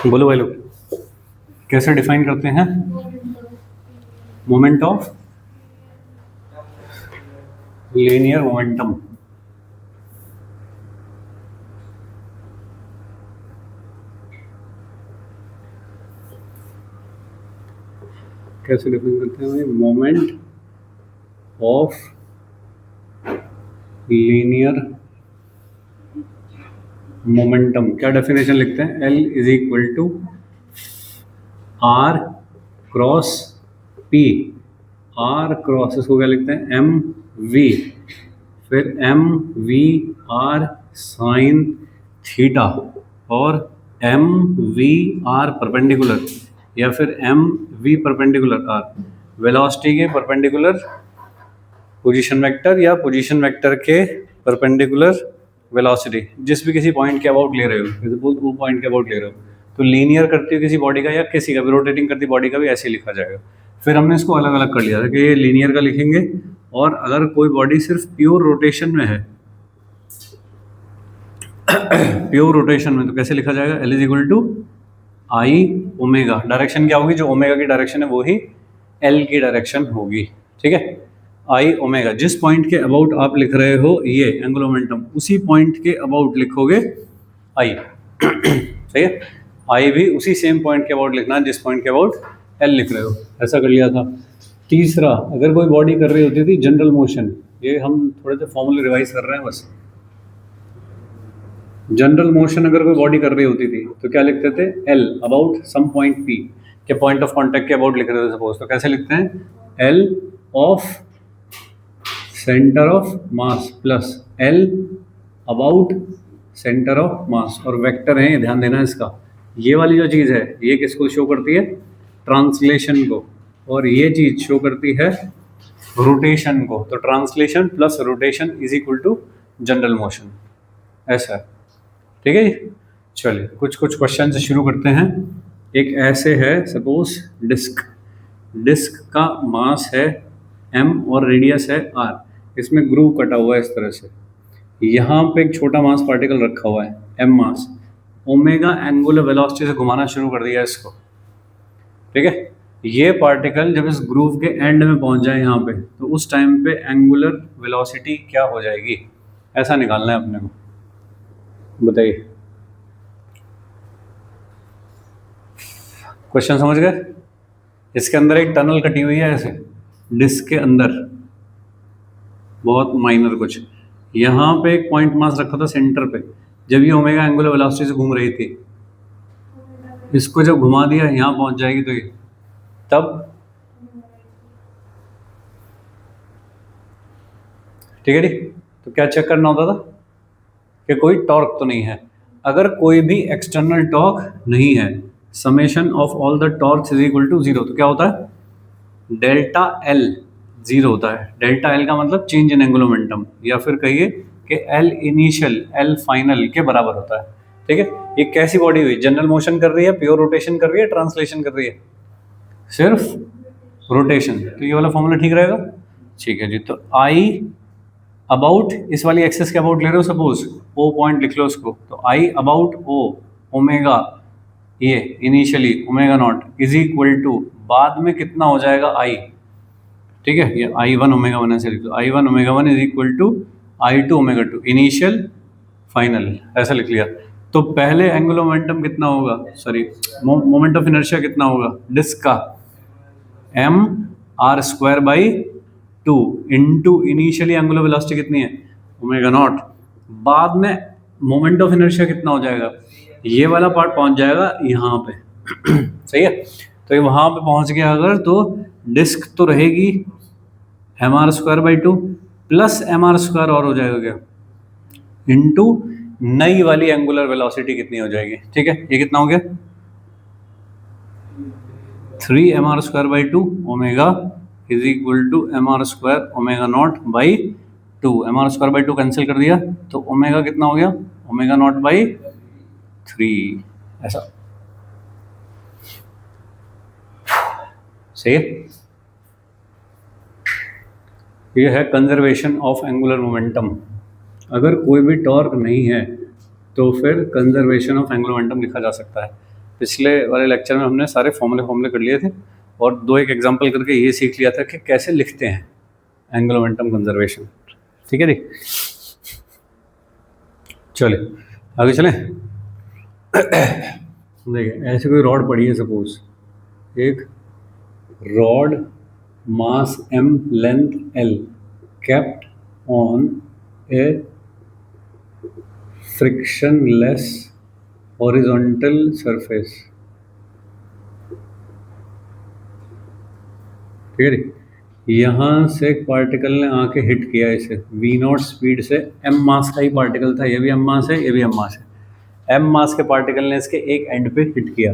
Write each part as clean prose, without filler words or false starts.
बोलो भाई लोग, कैसे डिफाइन करते हैं मोमेंट ऑफ लीनियर मोमेंटम? कैसे डिफाइन करते हैं भाई मोमेंट ऑफ लीनियर मोमेंटम? क्या डेफिनेशन लिखते हैं? L is equal to are cross p. R cross इसको क्या लिखते हैं? एम वी, फिर m v r sine theta और एम वी आर परपेंडिकुलर, या फिर m v perpendicular r velocity के परपेंडिकुलर पोजीशन वेक्टर या पोजीशन वेक्टर के परपेंडिकुलर वेलोसिटी, जिस भी किसी पॉइंट के अबाउट ले रहे हो, जैसे वो पॉइंट के अबाउट ले रहे हो तो लीनियर करती है किसी बॉडी का या किसी का भी रोटेटिंग करती बॉडी का भी ऐसे लिखा जाएगा। फिर हमने इसको अलग अलग कर लिया था कि ये लीनियर का लिखेंगे, और अगर कोई बॉडी सिर्फ प्योर रोटेशन में है प्योर रोटेशन में, तो कैसे लिखा जाएगा? L is equal to I omega. Direction क्या होगी? जो ओमेगा की डायरेक्शन है वो ही L की डायरेक्शन होगी, ठीक है। आई ओमेगा, जिस पॉइंट के अबाउट आप लिख रहे हो ये एंगुलर मोमेंटम, उसी पॉइंट के अबाउट लिखोगे आई सही है। आई भी उसी सेम पॉइंट के अबाउट लिखना है जिस पॉइंट के अबाउट L लिख रहे हो। ऐसा कर लिया था। तीसरा, अगर कोई बॉडी कर रही होती थी जनरल मोशन, ये हम थोड़े से फॉर्मूले रिवाइज कर रहे हैं बस। जनरल मोशन अगर कोई बॉडी कर रही होती थी तो क्या लिखते थे? L about some point P के पॉइंट ऑफ कांटेक्ट के अबाउट लिख रहे थे सपोज, तो कैसे लिखते हैं? L of centre of mass plus L about centre of mass. और वेक्टर है, ध्यान देना इसका। ये वाली जो चीज़ है ये किसको शो करती है? ट्रांसलेशन को। और ये चीज़ शो करती है रोटेशन को। तो translation plus rotation is equal to general motion, ऐसा, ठीक है जी। चलिए कुछ क्वेश्चन से शुरू करते हैं। एक ऐसे है सपोज डिस्क, डिस्क का मास है m और रेडियस है r। इसमें ग्रूव कटा हुआ है इस तरह से। यहाँ पे एक छोटा मास पार्टिकल रखा हुआ है m मास। ओमेगा एंगुलर वेलोसिटी से घुमाना शुरू कर दिया इसको, ठीक है। ये पार्टिकल जब इस ग्रूव के एंड में पहुंच जाए यहाँ पे, तो उस टाइम पे एंगुलर वेलोसिटी क्या हो जाएगी, ऐसा निकालना है अपने को। बताइए, क्वेश्चन समझ गए? इसके अंदर एक टनल कटी हुई है ऐसे डिस्क के अंदर, बहुत माइनर कुछ। यहाँ पे एक पॉइंट मास रखा था सेंटर पे। जब ये ओमेगा एंगुलर वेलोसिटी से घूम रही थी, इसको जब घुमा दिया यहाँ पहुंच जाएगी, तो ये तब, ठीक है जी। तो क्या चेक करना होता था कि कोई टॉर्क तो नहीं है। अगर कोई भी एक्सटर्नल टॉर्क नहीं है, summation of all the torques is equal to 0, तो क्या होता है? डेल्टा L 0 होता है। डेल्टा L का मतलब चेंज इन एंगुलर मोमेंटम, या फिर कहिए कि L इनिशियल L फाइनल के बराबर होता है, ठीक है। ये कैसी बॉडी हुई? जनरल मोशन कर रही है, प्योर रोटेशन कर रही है, ट्रांसलेशन कर रही है? सिर्फ रोटेशन। तो ये वाला फॉर्मूला ठीक रहेगा, ठीक है जी। तो आई अबाउट, इस वाली एक्सेस के अबाउट ले रहे हो सपोज, ओ पॉइंट लिख लो उसको, तो आई अबाउट ओ ओमेगा, ये initially omega naught is equal to बाद में कितना हो जाएगा? आई, ठीक है। ये I1 ओमेगा 1 ऐसे लिख लो। I1 omega 1 is equal to I2 omega 2 initial final, ऐसा लिख लिया। तो पहले एंगुलर मोमेंटम कितना होगा, सॉरी मोमेंट ऑफ इनर्शिया कितना होगा डिस्क का? m r square by 2 into initially angular velocity कितनी है? Omega naught. बाद में मोमेंट ऑफ इनर्शिया कितना हो जाएगा? ये वाला पार्ट पहुंच जाएगा यहाँ पे सही है। तो ये वहाँ पे पहुंच गया अगर, तो डिस्क तो रहेगी mr square by 2 plus mr square और हो जाएगा क्या, इंटू नई वाली एंगुलर वेलोसिटी कितनी हो जाएगी, ठीक है। ये कितना हो गया? 3mr square by 2 omega is equal to mr square omega naught by 2। mr square by 2 cancel कर दिया, तो ओमेगा कितना हो गया? ओमेगा नॉट बाई 3, ऐसा, सही है। ये है कंजर्वेशन ऑफ एंगुलर मोमेंटम। अगर कोई भी टॉर्क नहीं है तो फिर कंजर्वेशन ऑफ एंगुलर मोमेंटम लिखा जा सकता है। पिछले वाले लेक्चर में हमने सारे फॉर्मूले कर लिए थे और दो एक एग्जांपल करके ये सीख लिया था कि कैसे लिखते हैं एंगुलर मोमेंटम कंजर्वेशन। ठीक है जी, चले आगे चलें। देखिए ऐसे कोई रॉड पड़ी है, सपोज एक rod mass m length l kept on a frictionless horizontal surface। ठीक है, यहाँ से एक पार्टिकल ने आके हिट किया इसे v0 स्पीड से, m मास का ही पार्टिकल था, ये भी m मास है, ये भी m मास है। m मास के पार्टिकल ने इसके एक एंड पे हिट किया।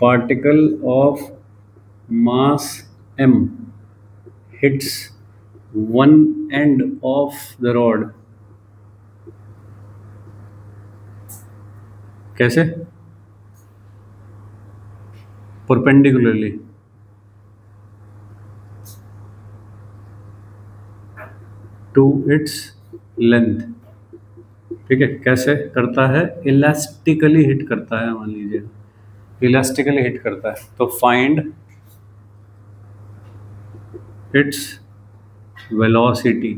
Particle of mass m hits one end of the rod। कैसे? Perpendicularly to its length. ठीक है, कैसे करता है? इलास्टिकली हिट करता है, मान लीजिए इलास्टिकली हिट करता है। तो find its velocity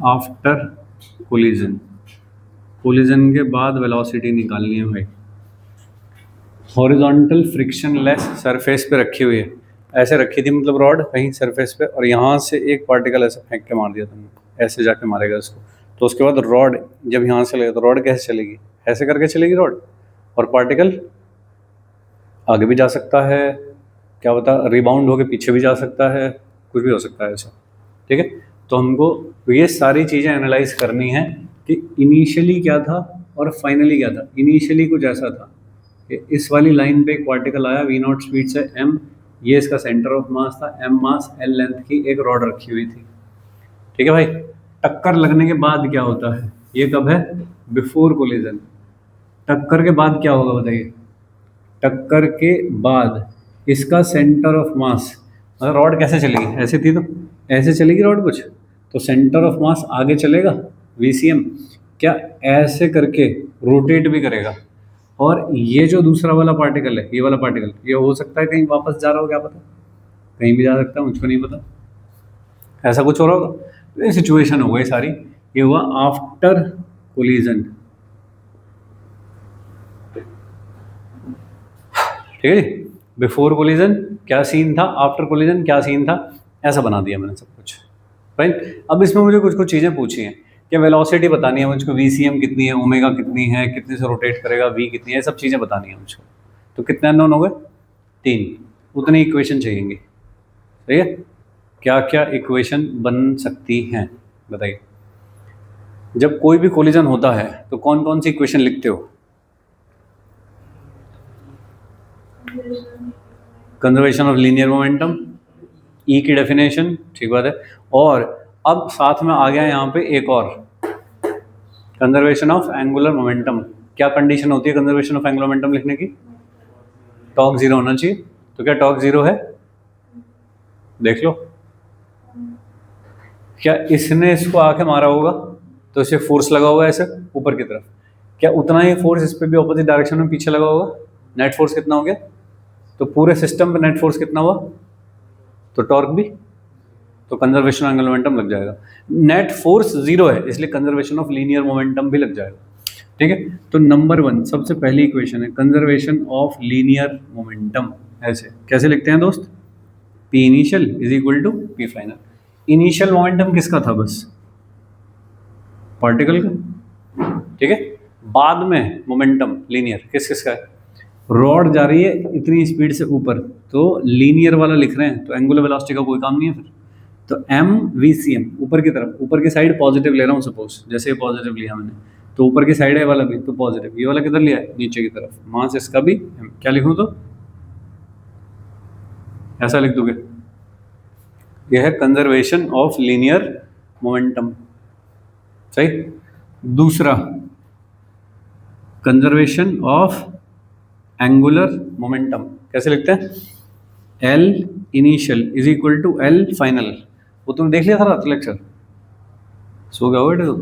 after collision. Collision के बाद वेलोसिटी निकालनी है भाई। हॉरिजॉन्टल फ्रिक्शनलेस सरफेस पे रखी हुई है, ऐसे रखी थी मतलब रॉड कहीं सरफेस पे, और यहाँ से एक पार्टिकल ऐसे फेंक के मार दिया तुमने, ऐसे जाके मारेगा इसको। तो उसके बाद रॉड जब यहाँ से लगेगा तो रॉड कैसे चलेगी? ऐसे करके चलेगी रॉड, और पार्टिकल आगे भी जा सकता है, क्या पता रिबाउंड होके पीछे भी जा सकता है, कुछ भी हो सकता है ऐसा। ठीक है, तो हमको ये सारी चीज़ें एनालाइज करनी है कि इनिशियली क्या था और फाइनली क्या था। इनिशियली कुछ ऐसा था कि इस वाली लाइन पे एक पार्टिकल आया v0 स्पीड से m, ये इसका सेंटर ऑफ मास था, m मास l लेंथ की एक रॉड रखी हुई थी। ठीक है भाई, टक्कर लगने के बाद क्या होता है? ये कब है? Before collision. टक्कर के बाद क्या होगा बताइए? टक्कर के बाद इसका सेंटर ऑफ मास, मतलब रॉड कैसे चलेगी? ऐसे थी तो ऐसे चलेगी रॉड कुछ, तो सेंटर ऑफ मास आगे चलेगा VCM, क्या ऐसे करके रोटेट भी करेगा। और ये जो दूसरा वाला पार्टिकल है, ये वाला पार्टिकल, ये हो सकता है कहीं वापस जा रहा हो, क्या पता, कहीं भी जा सकता है, मुझको नहीं पता, ऐसा कुछ हो रहा होगा। तो ये सिचुएशन हो गई सारी, ये हुआ आफ्टर कोलिजन। ठीक है जी, बिफोर कोलिजन क्या सीन था, आफ्टर कोलिजन क्या सीन था, ऐसा बना दिया मैंने सब कुछ। राइट, अब इसमें मुझे कुछ कुछ चीज़ें पूछी हैं कि वेलोसिटी बतानी है मुझको, VCM कितनी है, ओमेगा कितनी है, कितने से रोटेट करेगा, V कितनी है, सब चीज़ें बतानी है मुझको। तो कितने अननोन हो गए? 3। उतनी इक्वेशन चाहिएंगी। सही है, क्या क्या इक्वेशन बन सकती हैं बताइए। जब कोई भी कोलिजन होता है तो कौन कौन सी इक्वेशन लिखते हो? Conservation of linear momentum, E की डेफिनेशन, ठीक बात है। और अब साथ में आ गया यहाँ पे एक और, कंजर्वेशन ऑफ एंगुलर मोमेंटम। क्या कंडीशन होती है कंजर्वेशन ऑफ एंगुलर मोमेंटम लिखने की? टॉर्क 0 होना चाहिए। तो क्या टॉर्क 0 है? देख लो, क्या इसने इसको आके मारा होगा तो इसे फोर्स लगा होगा ऐसे ऊपर की तरफ, क्या उतना ही फोर्स इस पे भी ऑपोजिट डायरेक्शन में पीछे लगा होगा? नेट फोर्स कितना हो गया? तो पूरे सिस्टम पे नेट फोर्स कितना हुआ? तो टॉर्क भी, तो कंजर्वेशन ऑफ एंगुलर मोमेंटम लग जाएगा। नेट फोर्स 0 है इसलिए कंजर्वेशन ऑफ लीनियर मोमेंटम भी लग जाएगा। ठीक है, तो नंबर 1 सबसे पहली इक्वेशन है कंजर्वेशन ऑफ लीनियर मोमेंटम। ऐसे कैसे लिखते हैं दोस्त? P initial is equal to P final. Initial momentum किसका था? बस पार्टिकल का। ठीक है, बाद में मोमेंटम लीनियर किस किसका है? रॉड जा रही है इतनी स्पीड से ऊपर, तो लीनियर वाला लिख रहे हैं, तो एंगुलर वेलोसिटी का कोई काम नहीं है फिर। तो m VCM ऊपर की तरफ, ऊपर की साइड पॉजिटिव ले रहा हूँ सपोज, जैसे पॉजिटिव लिया मैंने, तो ऊपर की साइड है वाला भी तो पॉजिटिव, ये वाला किधर लिया है? नीचे की तरफ, मास इसका भी m। क्या लिखूँ तो ऐसा लिख दोगे, यह है कंजर्वेशन ऑफ लीनियर मोमेंटम। सही। दूसरा कंजर्वेशन ऑफ एंगुलर मोमेंटम कैसे लिखते हैं? L initial is equal to L final. वो तुमने देख लिया था रात लेक्चर, सो गया बेटे तो।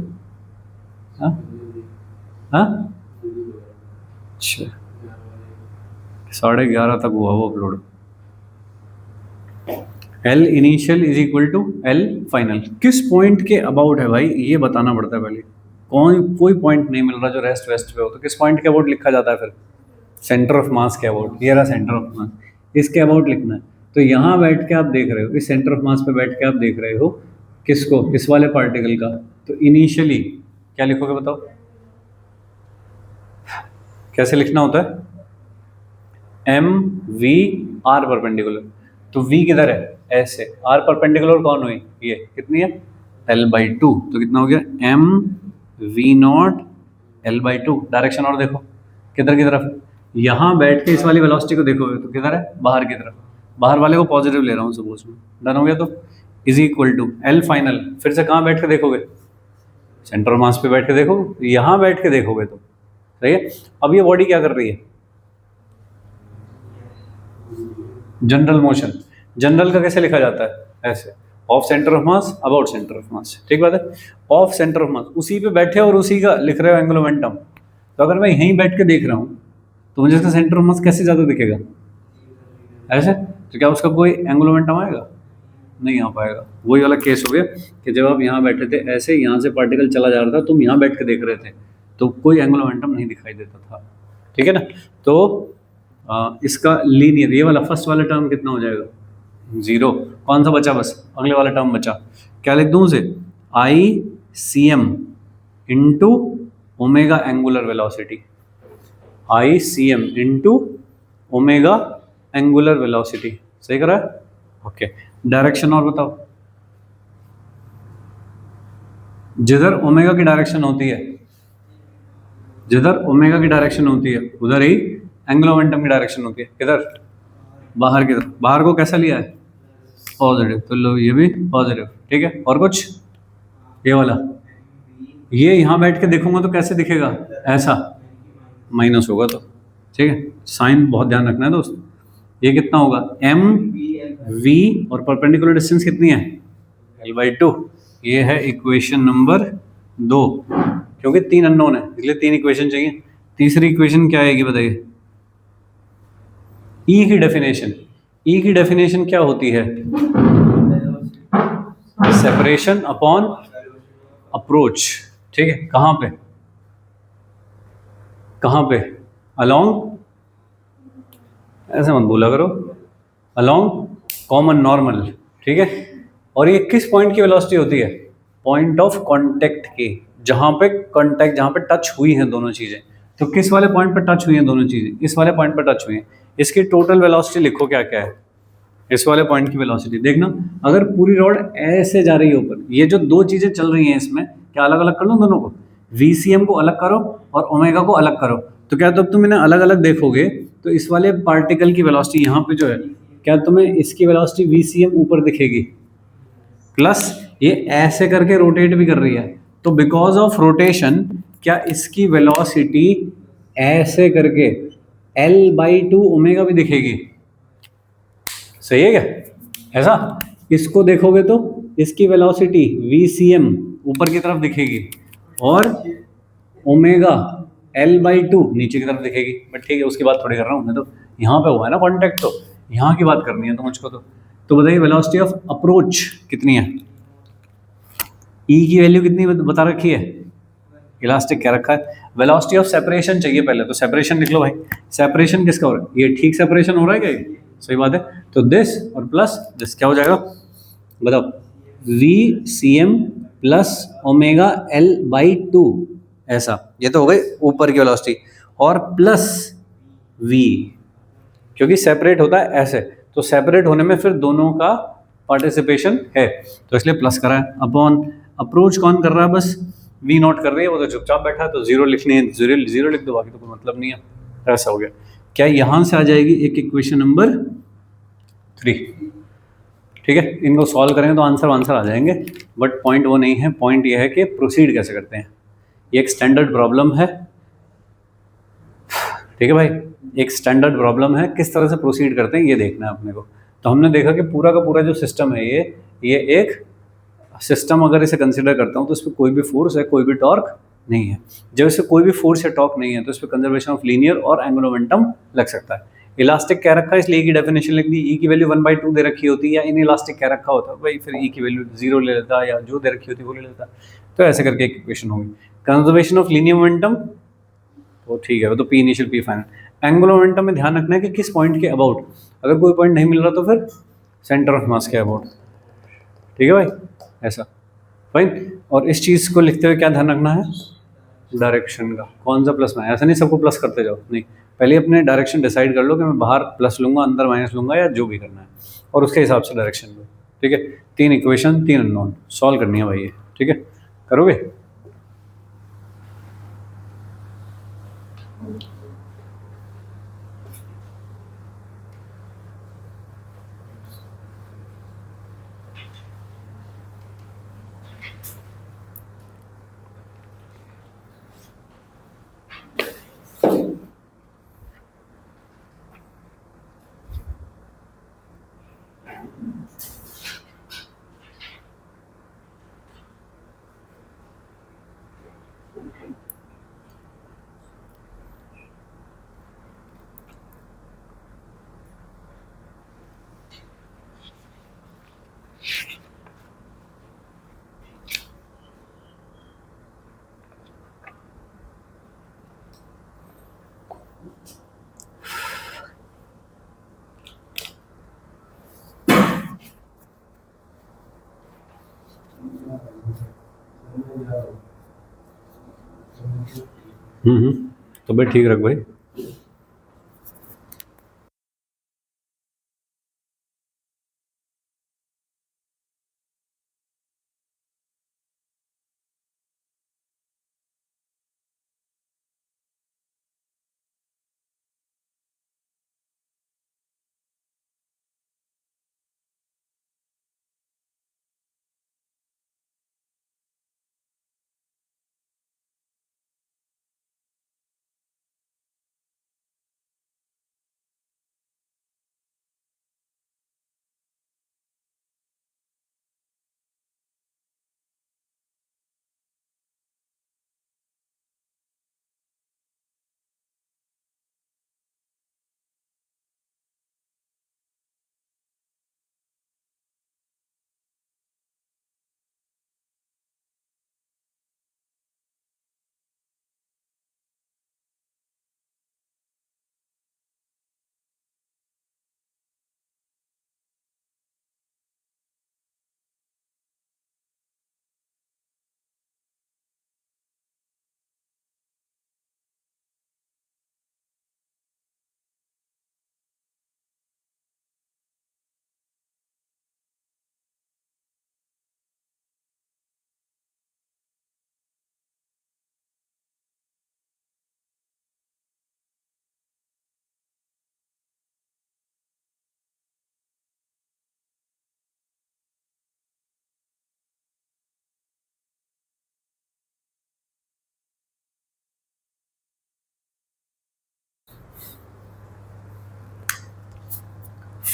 हाँ हाँ, अच्छा 11:30 तक हुआ वो upload. L initial is equal to L final किस पॉइंट के अबाउट है भाई, ये बताना पड़ता है पहले। कोई पॉइंट नहीं मिल रहा जो रेस्ट वेस्ट पे हो, तो किस पॉइंट के अबाउट लिखा जाता है फिर? सेंटर ऑफ मास के अबाउट। ये रहा सेंटर ऑफ मास, इसके अबाउट लिखना है। तो यहाँ बैठ के आप देख रहे हो, इस सेंटर ऑफ मास पे बैठ के आप देख रहे हो किसको, इस वाले पार्टिकल का। तो इनिशियली क्या लिखोगे बताओ, कैसे लिखना होता है? M v r perpendicular. तो वी किधर है? ऐसे। आर परपेंडिकुलर कौन हुई? ये कितनी है? L/2। तो कितना हो गया? M we not L/2। Direction और देखो किधर की तरफ। यहाँ बैठ के इस वाली वेलोसिटी को देखोगे तो किधर है? बाहर की तरफ। बाहर वाले को पॉजिटिव ले रहा हूँ सपोज में। डन हो गया? तो is equal to L final. फिर से कहाँ बैठ के देखोगे? सेंटर मास पे बैठ के देखोगे, यहाँ बैठ के देखोगे तो सही है। अब ये बॉडी क्या कर रही है? General motion. जनरल का कैसे लिखा जाता है? ऐसे, of centre of mass about centre of मास। ठीक बात है। ऑफ सेंटर ऑफ मास, उसी पे बैठे और उसी का लिख रहे हो एंगुलर मोमेंटम। तो अगर मैं यहीं बैठ के देख रहा हूँ तो मुझे इसका सेंटर ऑफ मास कैसे ज़्यादा दिखेगा? ऐसे। तो क्या उसका कोई एंगुलर मोमेंटम आएगा? नहीं आ पाएगा। वही वाला केस हो गया कि जब आप यहाँ बैठे थे ऐसे, यहाँ से पार्टिकल चला जा रहा था, तुम यहाँ बैठ के देख रहे थे तो कोई एंगुलर मोमेंटम नहीं दिखाई देता था। ठीक है ना? तो इसका लीनियर, ये वाला फर्स्ट वाला टर्म कितना हो जाएगा? 0। कौन सा बचा? बस अगले वाला टर्म बचा। क्या लिख दूं उसे? ICM into omega angular velocity. ICM into omega angular velocity. सही करा? ओके। डायरेक्शन और बताओ। जिधर ओमेगा की डायरेक्शन होती है, जिधर ओमेगा की डायरेक्शन होती है उधर ही एंगुलर मोमेंटम की डायरेक्शन होती है। किधर? बाहर की तरफ। बाहर को कैसा लिया है? पॉजिटिव। तो लो ये भी पॉजिटिव। ठीक है। और कुछ? ये वाला, ये यहाँ बैठ के देखूंगा तो कैसे दिखेगा? ऐसा। माइनस होगा तो। ठीक है। साइन बहुत ध्यान रखना है दोस्त। ये कितना होगा? एम वी और परपेंडिकुलर डिस्टेंस कितनी है? L/2। ये है इक्वेशन नंबर 2। क्योंकि 3 अननोन है इसलिए 3 इक्वेशन चाहिए। तीसरी इक्वेशन क्या आएगी बताइए? ई की डेफिनेशन। ई की डेफिनेशन क्या होती है? Separation upon approach. ठीक है। कहाँ पे? कहाँ पे? अलोंग, ऐसे मत बोला करो, अलोंग कॉमन नॉर्मल। ठीक है। और ये किस पॉइंट की वेलोसिटी होती है? पॉइंट ऑफ कांटेक्ट की, जहाँ पे कांटेक्ट, जहाँ पे टच हुई हैं दोनों चीजें। तो किस वाले पॉइंट पे टच हुई हैं दोनों चीजें? इस वाले पॉइंट पे टच हुई हैं। इसकी टोटल वेलोसिटी लिखो क्या क्या है। इस वाले पॉइंट की वेलोसिटी देखना, अगर पूरी रॉड ऐसे जा रही है ऊपर, ये जो दो चीजें चल रही हैं इसमें, क्या अलग अलग कर लो दोनों को? VCM को अलग करो और ओमेगा को अलग करो। तो क्या जब तुम इन्हें अलग अलग देखोगे तो इस वाले पार्टिकल की वेलोसिटी यहाँ पे जो है, क्या तुम्हें इसकी वेलोसिटी VCM ऊपर दिखेगी? प्लस ये ऐसे करके रोटेट भी कर रही है, तो बिकॉज ऑफ रोटेशन क्या इसकी वेलोसिटी ऐसे करके L/2 ओमेगा भी दिखेगी? सही है क्या? ऐसा। इसको देखोगे तो इसकी वेलोसिटी VCM ऊपर की तरफ दिखेगी और ओमेगा L/2 नीचे की तरफ दिखेगी। बट ठीक है, उसकी बात थोड़ी कर रहा हूँ मैं, तो यहाँ पे हुआ है ना कॉन्टेक्ट, तो यहाँ की बात करनी है तो मुझको। तो बताइए वेलोसिटी ऑफ अप्रोच कितनी है? ई की वैल्यू कितनी बता रखी है? इलास्टिक क्या रखा है? वेलोसिटी ऑफ सेपरेशन चाहिए पहले, तो सेपरेशन लिख लो भाई। सेपरेशन किसका हो रहा है? ये ठीक सेपरेशन हो रहा है क्या? ये सही बात है। तो दिस और प्लस दिस क्या हो जाएगा बताओ? VCM plus omega L/2। ऐसा। ये तो हो गई ऊपर की वेलोसिटी, और प्लस V, क्योंकि सेपरेट होता है ऐसे, तो सेपरेट होने में फिर दोनों का पार्टिसिपेशन है, तो इसलिए प्लस करा है। अपॉन अप्रोच कौन कर रहा है? बस V नॉट कर रही है, वो तो चुपचाप बैठा है, तो 0 लिखनी है, 0 लिख दो, बाकी तो कोई मतलब नहीं है। ऐसा हो गया। क्या यहां से आ जाएगी एक इक्वेशन नंबर 3? ठीक है। इनको सॉल्व करेंगे तो आंसर आ जाएंगे, बट पॉइंट वो नहीं है। पॉइंट ये है कि प्रोसीड कैसे करते हैं। ये एक स्टैंडर्ड प्रॉब्लम है। ठीक है भाई, एक स्टैंडर्ड प्रॉब्लम है, किस तरह से प्रोसीड करते हैं ये देखना है अपने को। तो हमने देखा कि पूरा का पूरा जो सिस्टम है ये एक सिस्टम, अगर इसे कंसिडर करता हूँ तो इसमें कोई भी फोर्स है, कोई भी टॉर्क नहीं है। जब इस पे कोई भी फोर्स या टॉर्क नहीं है तो इस पे कंजर्वेशन ऑफ लीनियर और एंगुलर मोमेंटम लग सकता है। इलास्टिक क्या रखा है इसलिए E की डेफिनेशन लिख दी, E की वैल्यू 1/2 दे रखी होती है, या इन इलास्टिक क्या रखा होता है भाई, फिर E की वैल्यू 0 ले लेता या जो दे रखी होती है वो ले लेता। तो ऐसे करके एक इक्वेशन होगी। कंजर्वेशन ऑफ लीनियर मोमेंटम तो ठीक है, वो तो P initial P final. Angular momentum में ध्यान रखना है कि किस पॉइंट के अबाउट, अगर कोई पॉइंट नहीं मिल रहा तो फिर सेंटर ऑफ मास के अबाउट। ठीक है भाई, ऐसा फाइन। और इस चीज़ को लिखते हुए क्या ध्यान रखना है, डायरेक्शन का कौन सा प्लस में है। ऐसा नहीं सबको प्लस करते जाओ, नहीं, पहले अपने डायरेक्शन डिसाइड कर लो कि मैं बाहर प्लस लूंगा अंदर माइनस लूंगा या जो भी करना है, और उसके हिसाब से डायरेक्शन लो। ठीक है, 3 इक्वेशन 3 अननोन सॉल्व करनी है भाई ये। ठीक है, करोगे? तबियत ठीक रख भाई।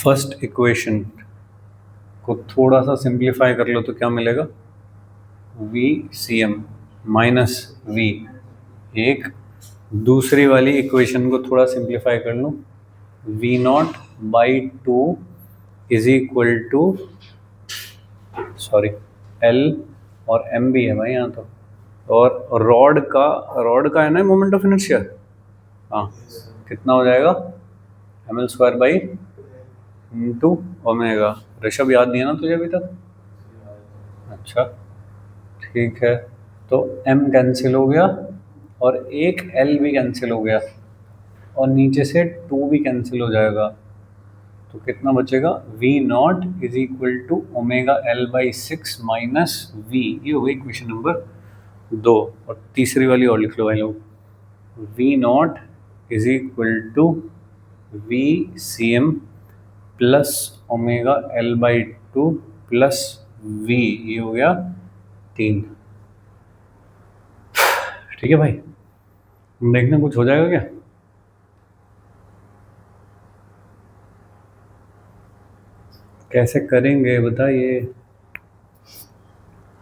फर्स्ट इक्वेशन को थोड़ा सा सिंप्लीफाई कर लो तो क्या मिलेगा, वी सी एम माइनस वी। एक दूसरी वाली इक्वेशन को थोड़ा सिंप्लीफाई कर लो, V naught by two is equal to, sorry, L और एम भी है भाई यहाँ तो, और रॉड का है ना मोमेंट ऑफ इनर्शिया, हाँ, कितना हो जाएगा, m l square by into omega. Rishabh याद नहीं है ना तुझे अभी तक? अच्छा ठीक है, तो m कैंसिल हो गया और एक l भी कैंसिल हो गया और नीचे से 2 भी कैंसिल हो जाएगा, तो कितना बचेगा, v naught is equal to omega l by 6 minus v। ये हो गई इक्वेशन नंबर 2। और तीसरी वाली और लिख लो भाई लोग, v naught is equal to v C m plus omega l by 2 plus v। ये हो गया 3। ठीक है भाई, देखना कुछ हो जाएगा क्या? कैसे करेंगे बताइए,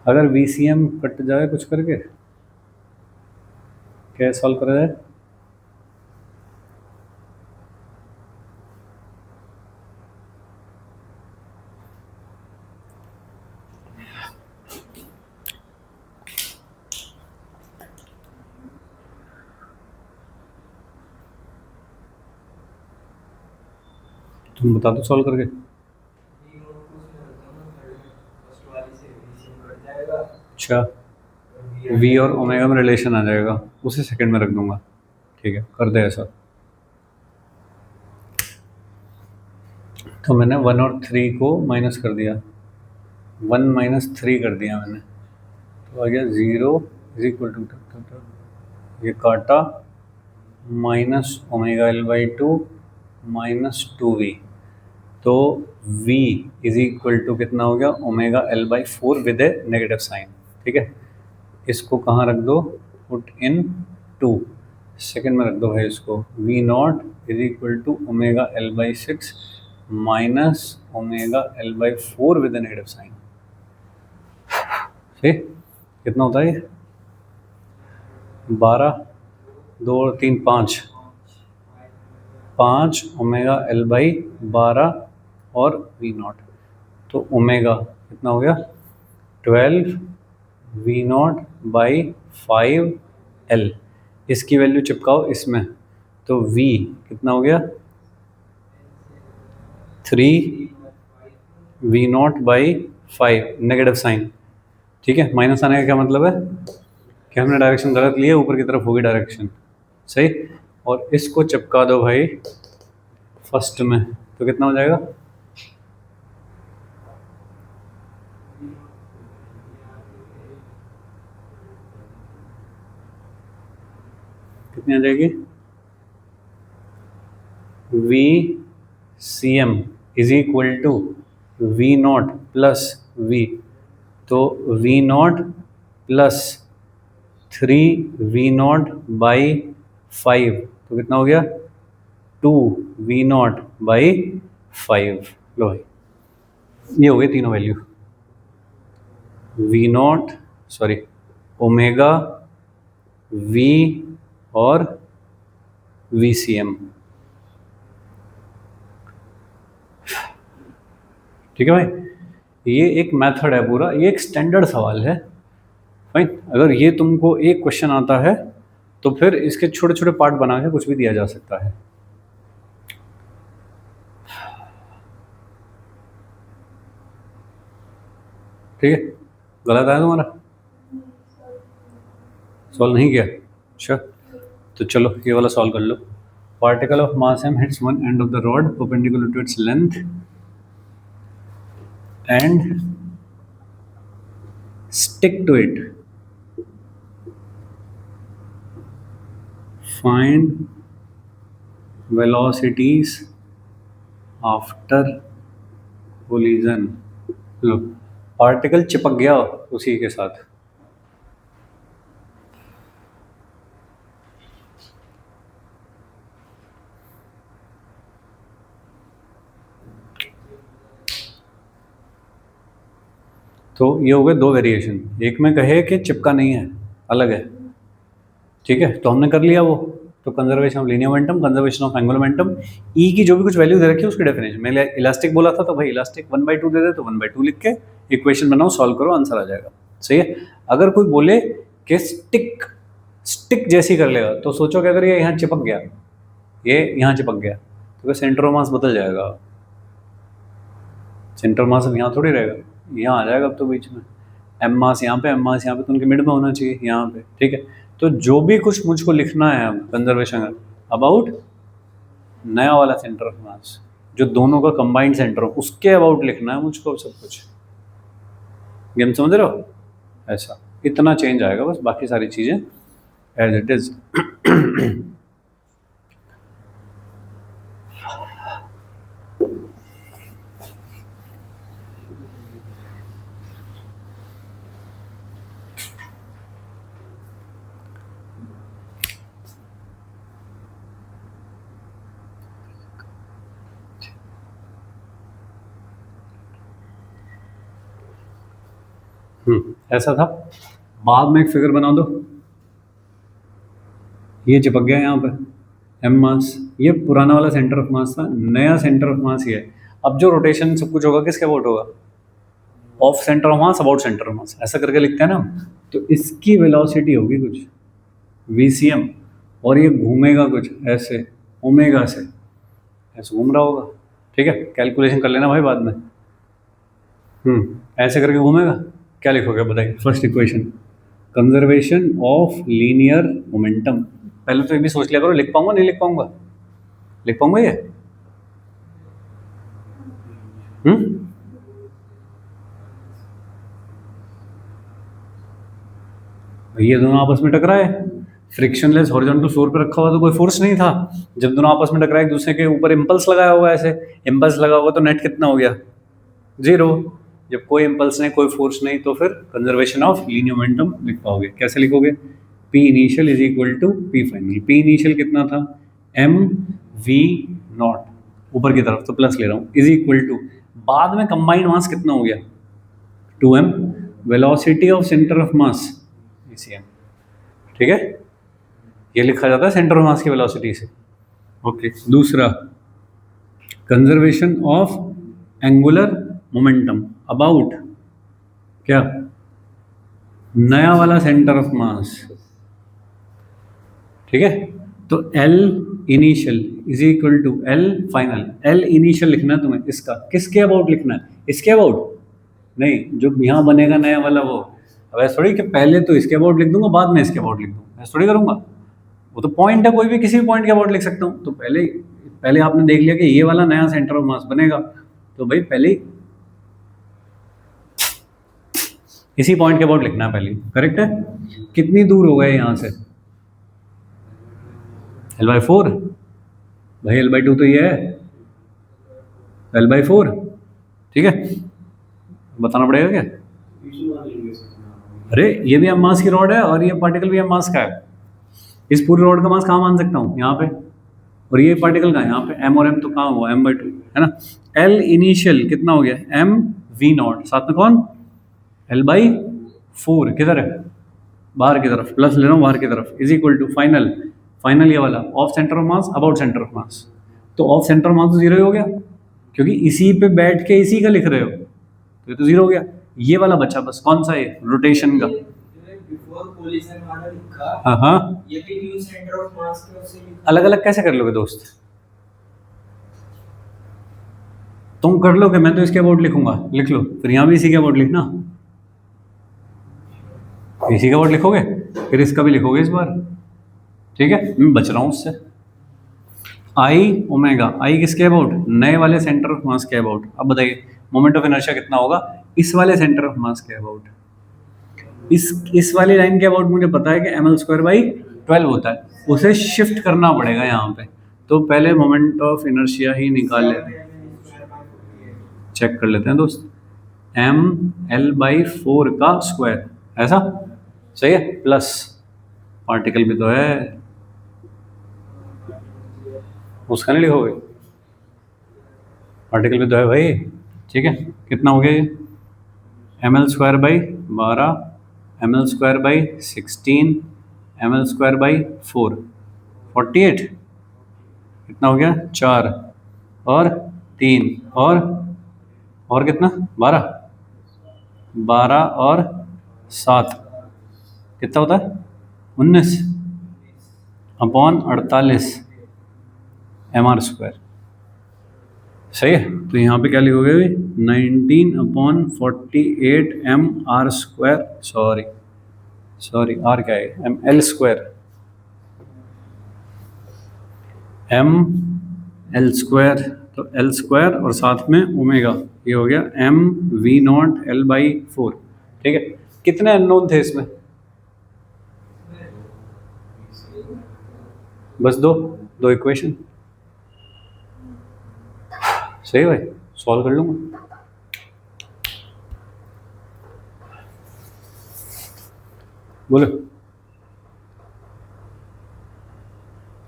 अगर VCM कट जाए कुछ करके, कैसे सॉल्व करा जाए? तुम बता दो सॉल्व करके। अच्छा, v और ओमेगा में रिलेशन आ जाएगा, उसे सेकंड में रख दूंगा। ठीक है, कर दे ऐसा। तो मैंने 1 और 3 को माइनस कर दिया, 1 माइनस 3 कर दिया मैंने, तो आ गया 0 इज इक्वल टू, ये काटा minus omega l by two minus 2v, तो v इज इक्वल टू कितना हो गया, omega l by 4 with a negative sign. ठीक है, इसको कहाँ रख दो, पुट इन 2, सेकेंड में रख दो भाई इसको, v naught is equal to omega l by 6 minus omega l by 4 with a negative sign. ठीक, कितना होता है ये, 12, 2 और 3 5 ओमेगा एल बाई 12 और वी नॉट, तो ओमेगा कितना हो गया 12 वी नॉट बाई 5 एल, इसकी वैल्यू चिपकाओ इसमें, तो v कितना हो गया 3 we naught by 5, negative sign. ठीक है, माइनस आने का क्या मतलब है कि हमने डायरेक्शन गलत लिया, ऊपर की तरफ होगी डायरेक्शन, सही। और इसको चिपका दो भाई फर्स्ट में, तो कितना हो जाएगा, कितनी आ जाएगी, V C M is equal to V naught plus V, तो V naught plus 3 we naught by 5, तो कितना हो गया 2 वी नॉट बाई 5। लो भाई, ये हो गए तीनों value, v naught, sorry omega, v और वी सी एम। ठीक है भाई, ये एक मेथड है पूरा, ये एक स्टैंडर्ड सवाल है भाई। अगर ये तुमको एक क्वेश्चन आता है तो फिर इसके छोटे छोटे पार्ट बना के कुछ भी दिया जा सकता है। ठीक है, गलत आया तुम्हारा, सॉल्व नहीं किया, अच्छा तो चलो ये वाला सॉल्व कर लो। Particle of mass m hits one end of the rod perpendicular to its length and stick to it. Find velocities after collision. Low, particle चिपक गया उसी के साथ, तो ये हो गए दो वेरिएशन। एक में कहे कि चिपका नहीं है, अलग है, ठीक है, तो हमने कर लिया वो। तो conservation of linear momentum, conservation of angular momentum, E की जो भी कुछ वैल्यू दे रखी है उसकी डेफिनेशन। मैंने इलास्टिक बोला था तो भाई इलास्टिक 1/2 दे दे, तो 1/2 लिख के इक्वेशन बनाओ, सॉल्व करो, आंसर आ जाएगा, सही है। अगर कोई बोले कि स्टिक स्टिक जैसी कर लेगा, तो सोचो कि अगर ये यहाँ चिपक गया, ये यहाँ चिपक गया, तो सेंटर ऑफ मास बदल जाएगा, सेंटर मास अब यहाँ थोड़ी रहेगा, यहाँ आ जाएगा अब तो बीच में, एम मास यहाँ पे, एम मास यहाँ पे, तो उनके मिड में होना चाहिए यहाँ पे। ठीक है, तो जो भी कुछ मुझको लिखना है अब कंजर्वेशन अबाउट नया वाला सेंटर ऑफ मास, जो दोनों का कंबाइंड सेंटर हो, उसके अबाउट लिखना है मुझको सब कुछ। गेम समझ रहे हो, ऐसा इतना चेंज आएगा बस, बाकी सारी चीज़ें एज इट इज। ऐसा था। बाद में एक फिगर बना दो, ये चिपक गया यहाँ पे एम मास, ये पुराना वाला सेंटर ऑफ मास था, नया सेंटर ऑफ मास ये है। अब जो रोटेशन सब कुछ होगा किसके अबाउट होगा? Of centre of mass about centre of मास, ऐसा करके लिखते हैं ना। तो इसकी वेलोसिटी होगी कुछ VCM, और ये घूमेगा कुछ ऐसे ओमेगा से, ऐसे घूम रहा होगा। ठीक है, कैलकुलेशन कर लेना भाई बाद में। ऐसे करके घूमेगा, क्या लिखोगे बताइए? First equation, conservation of linear momentum. पहले तो ये भी सोच लिया करो, लिख पाऊंगा नहीं लिख पाऊंगा? लिख पाऊंगा ये? ये दोनों आपस में टकराए, फ्रिक्शनलेस हॉरिजॉन्टल फ्लोर पे रखा हुआ तो कोई फोर्स नहीं था। जब दोनों आपस में टकराए एक दूसरे के ऊपर इम्पल्स लगाया हुआ है, ऐसे इम्पल्स लगा हुआ तो नेट कितना हो गया? 0। जब कोई इम्पल्स नहीं कोई फोर्स नहीं तो फिर कंजर्वेशन ऑफ लीनियर मोमेंटम लिख पाओगे। कैसे लिखोगे? P initial is equal to P final. P initial कितना था? mv0, ऊपर की तरफ तो प्लस ले रहा हूँ, इज इक्वल टू बाद में कंबाइंड मास कितना हो गया? 2m, velocity of centre of mass VCM। ठीक है, ये लिखा जाता है सेंटर ऑफ मास की वेलोसिटी से। ओके, दूसरा, conservation of angular momentum about क्या? नया वाला सेंटर ऑफ मास। ठीक है, तो L initial is equal to L final. L initial लिखना है तुम्हें, इसका किसके अबाउट लिखना है? इसके अबाउट नहीं, जो यहाँ बनेगा नया वाला वो। अब ऐसा थोड़ी कि पहले तो इसके अबाउट लिख दूंगा बाद में इसके अबाउट लिख दूंगा, ऐसा थोड़ी करूंगा। वो तो पॉइंट है, कोई भी किसी भी पॉइंट के अबाउट लिख सकता हूँ। तो पहले आपने देख लिया कि ये वाला नया सेंटर ऑफ मास बनेगा, तो भाई पहले इसी पॉइंट के अबाउट लिखना है पहले। करेक्ट है? कितनी दूर हो गए यहाँ से? L/4 भाई, L/2 तो ये है, L/4। ठीक है, बताना पड़ेगा क्या? अरे ये भी एम मास की रॉड है और ये पार्टिकल भी एम मास का है। इस पूरी रॉड का मास कहाँ मान सकता हूँ? यहाँ पे। और ये पार्टिकल का यहाँ पे, m और m तो कहाँ हुआ? m/2 है ना। L इनिशियल कितना हो गया? mv0, साथ में कौन? L/4 किधर है? बाहर की तरफ, प्लस ले रहा हूँ बाहर की तरफ, is equal to final. Final ये वाला of centre of mass about centre of mass. तो ऑफ सेंटर ऑफ मास तो 0 ही हो गया, क्योंकि इसी पे बैठ के इसी का लिख रहे हो, तो ये तो 0 हो गया। ये वाला बचा बस, कौन सा? ये रोटेशन का। हाँ हाँ, अलग अलग कैसे कर लोगे दोस्त? तुम कर लोगे, मैं तो इसके अबाउट लिखूंगा। लिख लो फिर, यहाँ भी इसी के अबाउट लिखना, इसी के अबाउट लिखोगे, फिर इसका भी लिखोगे इस बार। ठीक है, मैं बच रहा हूँ उससे। आई ओमेगा, आई किसके अबाउट? नए वाले सेंटर ऑफ मास के अबाउट। अब बताइए मोमेंट ऑफ इनर्शिया कितना होगा? इस वाले सेंटर ऑफ मास के अबाउट। इस वाली लाइन के अबाउट मुझे पता है कि ml²/12 होता है, उसे शिफ्ट करना पड़ेगा यहाँ पे। तो पहले मोमेंट ऑफ इनर्शिया ही निकाल लेते हैं, चेक कर लेते हैं दोस्त। ml/4 का स्क्वायर, ऐसा सही है, प्लस पार्टिकल भी तो है, उसका नहीं लिखोगे? पार्टिकल भी तो है भाई। ठीक है, कितना हो गया ये? ml²/12, ml²/16, ml²/4, 48। कितना हो गया? 4 और 3 और कितना? 12, 12 और 7 कितना होता है? 19 अपॉन 48 mr²। सही है, तो यहाँ पे क्या लिखोगे? 19/48 mr², सॉरी आर क्या है? ml², ml², तो L² और साथ में ओमेगा, ये हो गया mv0 L/4। ठीक है, कितने अननोन थे इसमें? बस दो इक्वेशन। सही भाई, सॉल्व कर लूंगा। बोलो,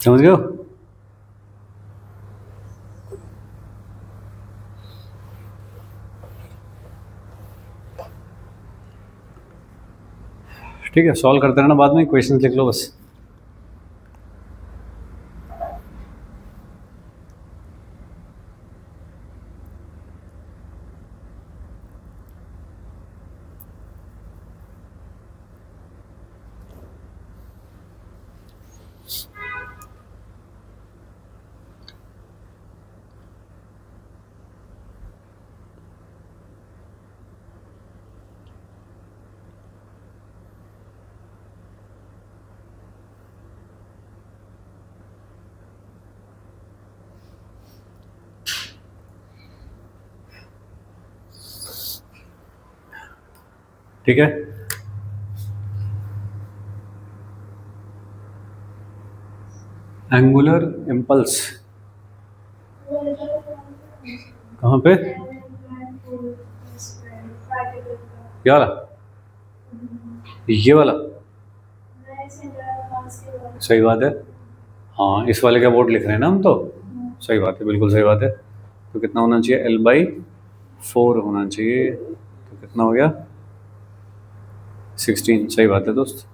समझ गए हो? ठीक है, सॉल्व करते रहना, बाद में क्वेश्चन लिख लो बस। ठीक है, एंगुलर इम्पल्स कहाँ पे, क्या वाला, ये वाला, सही बात है। हाँ, इस वाले का वोट लिख रहे हैं ना हम तो, सही बात है, बिल्कुल सही बात है। तो कितना होना चाहिए, L/4 होना चाहिए, तो कितना हो गया 16, सही बात है दोस्त।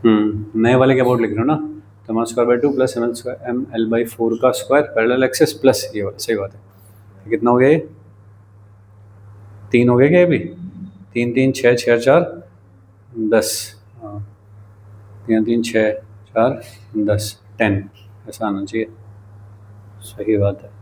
नए वाले का वोट लिख रहे हो ना, तो m² 2 प्लस ML/4 का स्क्वायर पैरेलल एक्सेस प्लस ये वाला, सही बात है। तो कितना हो गया ये, 3 हो गया क्या, ये भी 3 3 6 6 4 10, हाँ 3 3 6 4 10 10, ऐसा आना चाहिए, सही बात है।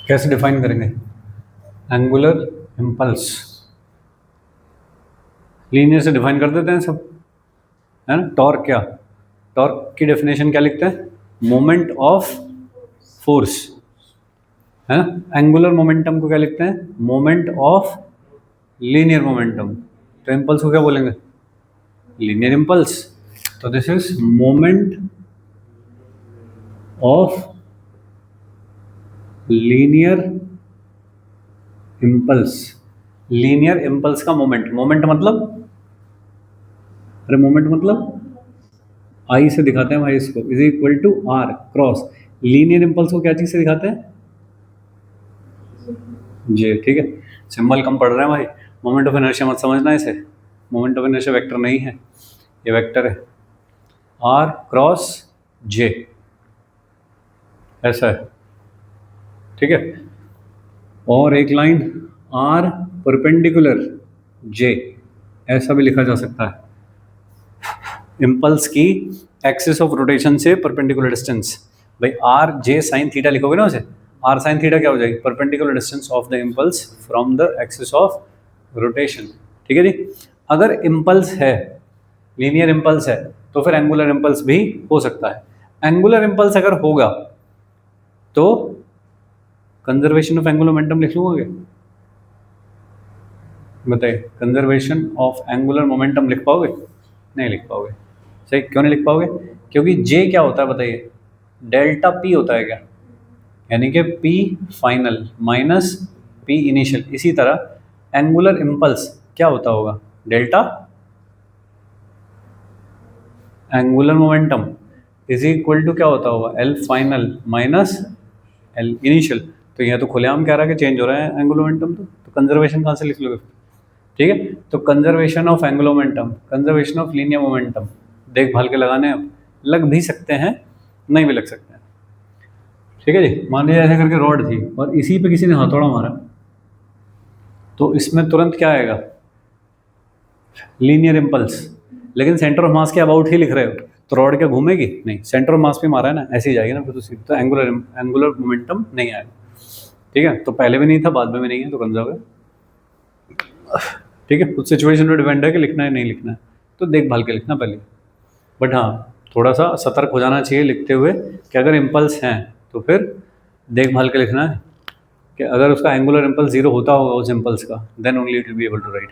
कैसे डिफाइन करेंगे एंगुलर इम्पल्स, लीनियर से डिफाइन कर देते हैं सब, है ना। टॉर्क क्या, टॉर्क की डेफिनेशन क्या लिखते हैं, मोमेंट ऑफ फोर्स, है ना। एंगुलर मोमेंटम को क्या लिखते हैं, मोमेंट ऑफ लीनियर मोमेंटम। तो इम्पल्स को क्या बोलेंगे, लीनियर इम्पल्स। तो this is moment of linear impulse. Linear impulse का मोमेंट, मोमेंट मतलब, अरे मोमेंट मतलब आई से दिखाते हैं भाई इसको, is equal to are cross linear impulse को क्या चीज से दिखाते हैं, जी, ठीक है। सिंबल कम पढ़ रहे हैं भाई, मोमेंट ऑफ इनर्शिया मत समझना इसे, मोमेंट ऑफ इनर्शिया वेक्टर नहीं है, ये वेक्टर है, आर क्रॉस जे, ऐसा है, ठीक है। और एक लाइन आर परपेंडिकुलर जे, ऐसा भी लिखा जा सकता है, इम्पल्स की एक्सिस ऑफ रोटेशन से परपेंडिकुलर डिस्टेंस। भाई आर जे साइन थीटा लिखोगे ना उसे, आर साइन थीटा क्या हो जाएगी, perpendicular distance of the impulse from the axis of rotation, ठीक है जी। अगर इम्पल्स है, लीनियर इम्पल्स है, तो फिर एंगुलर इम्पल्स भी हो सकता है। एंगुलर इम्पल्स अगर होगा तो कंजर्वेशन ऑफ एंगुलर मोमेंटम लिख लूंगा क्या, बताइए, कंजर्वेशन ऑफ एंगुलर मोमेंटम लिख पाओगे, नहीं लिख पाओगे, सही, क्यों नहीं लिख पाओगे, क्योंकि जे क्या होता है बताइए, डेल्टा पी होता है क्या, यानी कि P final minus P initial. इसी तरह एंगुलर इम्पल्स क्या होता होगा, delta angular momentum is equal to क्या होता होगा, L final minus L initial. तो यह तो खुलेआम कह रहा है कि चेंज हो रहा है एंगुलर मोमेंटम, तो कंजर्वेशन कहाँ से लिख लोगे, ठीक है। तो conservation of angular momentum, conservation of linear momentum, देखभाल के लगाने अब लग भी सकते हैं, नहीं भी लग सकते हैं, ठीक है जी। मान लीजिए ऐसे करके रॉड थी और इसी पे किसी ने हथौड़ा मारा, तो इसमें तुरंत क्या आएगा, लीनियर इम्पल्स, लेकिन सेंटर ऑफ मास के अबाउट ही लिख रहे हो, तो रॉड क्या घूमेगी, नहीं, सेंटर ऑफ मास पे मारा है ना, ऐसे ही जाएगी ना फिर तो सीधे, तो एंगुलर मोमेंटम नहीं आएगा, ठीक है। तो पहले भी नहीं था, बाद में भी नहीं है, तो कंजर्व है, ठीक है। उस सिचुएशन पर डिपेंड है कि लिखना है नहीं लिखना है, तो देखभाल के लिखना पहले। बट हाँ, थोड़ा सा सतर्क हो जाना चाहिए लिखते हुए कि अगर इम्पल्स हैं तो फिर देखभाल के लिखना है, कि अगर उसका एंगुलर इम्पल्स 0 होता होगा उस इम्पल्स का, then only it will be able to write,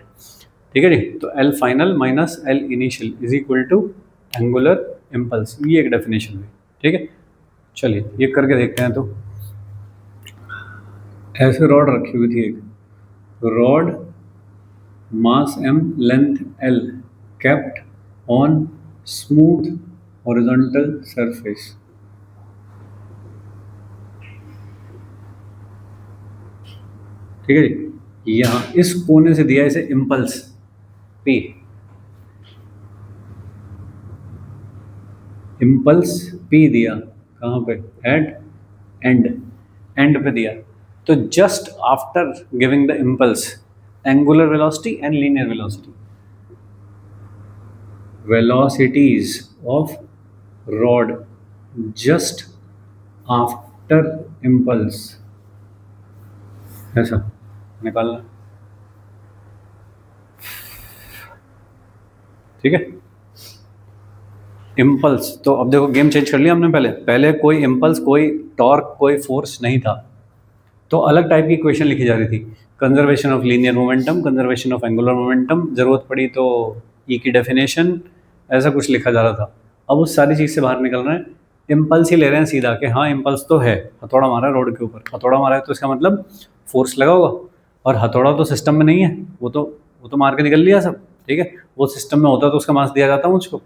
ठीक है जी। तो L final minus L initial is equal to angular impulse, ये एक डेफिनेशन हुई, ठीक है। चलिए ये करके देखते हैं। तो ऐसे रॉड रखी हुई थी एक, rod mass m length l kept on smooth horizontal surface, ठीक है जी। यहाँ इस कोने से दिया इसे इम्पल्स p, इम्पल्स p दिया कहाँ पे, एट एंड पे दिया। तो just after giving the impulse angular velocity and linear velocity, velocities of rod just after impulse, ऐसा निकालना, ठीक है। इम्पल्स, तो अब देखो गेम चेंज कर लिया हमने। पहले कोई इम्पल्स, कोई टॉर्क, कोई फोर्स नहीं था, तो अलग टाइप की इक्वेशन लिखी जा रही थी। Conservation of linear momentum, conservation of angular momentum, जरूरत पड़ी तो ई की डेफिनेशन, ऐसा कुछ लिखा जा रहा था। अब उस सारी चीज़ से बाहर निकल रहे हैं, इम्पल्स ही ले रहे हैं सीधा कि हाँ इम्पल्स तो है, हथौड़ा मारा है रोड के ऊपर, हथौड़ा मारा है तो इसका मतलब फोर्स लगा होगा, और हथौड़ा तो सिस्टम में नहीं है, वो तो मार के निकल लिया सब, ठीक है। वो सिस्टम में होता तो उसका मास दिया जाता मुझको,